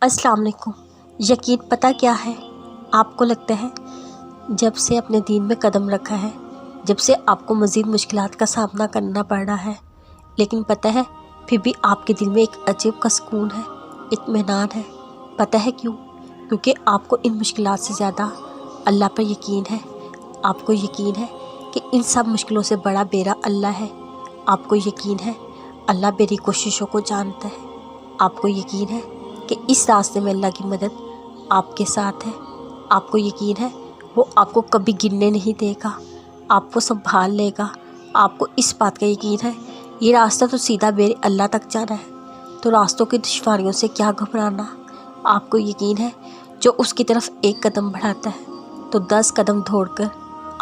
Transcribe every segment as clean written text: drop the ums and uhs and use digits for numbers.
अस्सलाम वालेकुम। यकीन पता क्या है, आपको लगता है जब से अपने दीन में कदम रखा है, जब से आपको मज़ीद मुश्किलात का सामना करना पड़ रहा है, लेकिन पता है फिर भी आपके दिल में एक अजीब का सुकून है, इत्मीनान है। पता है क्यों? क्योंकि आपको इन मुश्किलात से ज़्यादा अल्लाह पर यकीन है। आपको यकीन है कि इन सब मुश्किलों से बड़ा बेरा अल्लाह है। आपको यकीन है अल्लाह मेरी कोशिशों को जानता है। आपको यकीन है कि इस रास्ते में अल्लाह की मदद आपके साथ है। आपको यकीन है वो आपको कभी गिरने नहीं देगा, आपको संभाल लेगा। आपको इस बात का यकीन है ये रास्ता तो सीधा मेरे अल्लाह तक जाना है, तो रास्तों की दुश्वारियों से क्या घबराना। आपको यकीन है जो उसकी तरफ एक कदम बढ़ाता है तो 10 कदम दौड़कर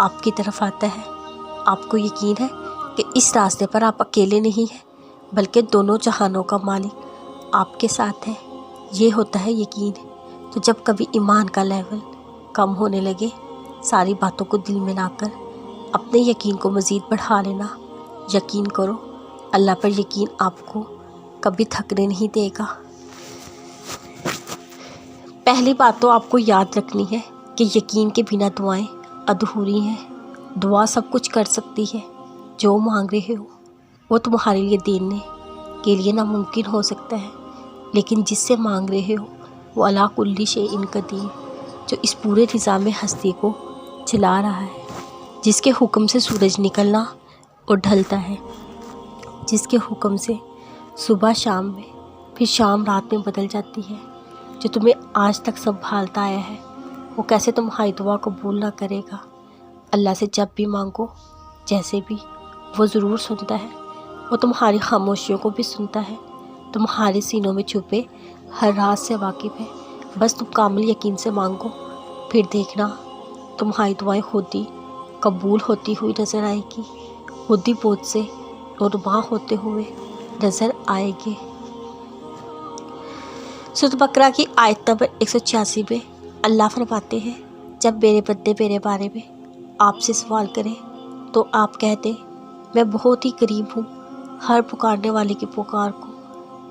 आपकी तरफ आता है। आपको यकीन है कि इस रास्ते पर आप अकेले नहीं हैं, बल्कि दोनों जहानों का मालिक आपके साथ है। ये होता है यकीन। तो जब कभी ईमान का लेवल कम होने लगे, सारी बातों को दिल में लाकर अपने यकीन को मज़ीद बढ़ा लेना। यकीन करो अल्लाह पर यकीन आपको कभी थकने नहीं देगा। पहली बात तो आपको याद रखनी है कि यकीन के बिना दुआएं अधूरी हैं। दुआ सब कुछ कर सकती है, जो मांग रहे हो वो तुम्हारे लिए देने के लिए नामुमकिन हो सकता है, लेकिन जिससे मांग रहे हो वो अला कुल्ली शैइन कदीर, जो इस पूरे निज़ाम हस्ती को चला रहा है, जिसके हुक्म से सूरज निकलना और ढलता है, जिसके हुक्म से सुबह शाम में फिर शाम रात में बदल जाती है, जो तुम्हें आज तक संभालता आया है, वो कैसे तुम्हारी दुआ कबूल ना करेगा। अल्लाह से जब भी मांगो जैसे भी, वो ज़रूर सुनता है। वो तुम्हारी खामोशियों को भी सुनता है, तुम्हारे सीनों में छुपे हर राज से वाकिफ़ है। बस तुम कामिल यकीन से मांगो, फिर देखना तुम्हारी दुआएं खुद ही कबूल होती हुई नज़र आएगी, खुद ही बोझ से नुरमा होते हुए नज़र आएंगे। सूरह बकरा की आयत नंबर 186 में अल्लाह फरमाते हैं, जब मेरे बंदे मेरे बारे में आपसे सवाल करें तो आप कह दें मैं बहुत ही करीब हूँ हर पुकारने वाले की पुकार को,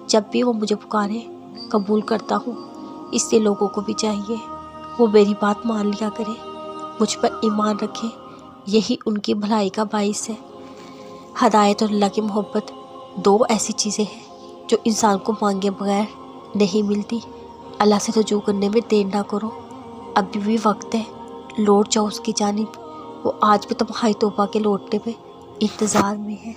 जब भी वो मुझे पुकारे कबूल करता हूँ। इससे लोगों को भी चाहिए वो मेरी बात मान लिया करें, मुझ पर ईमान रखें, यही उनकी भलाई का बाइस है। हदायत और अल्लाह की मोहब्बत दो ऐसी चीज़ें हैं जो इंसान को मांगे बगैर नहीं मिलती। अल्लाह से रुजू करने में देर ना करो, अभी भी वक्त है, लौट जाओ उसकी जानिब। वो आज भी तुम्हारी तौबा के लौटने में इंतज़ार में है।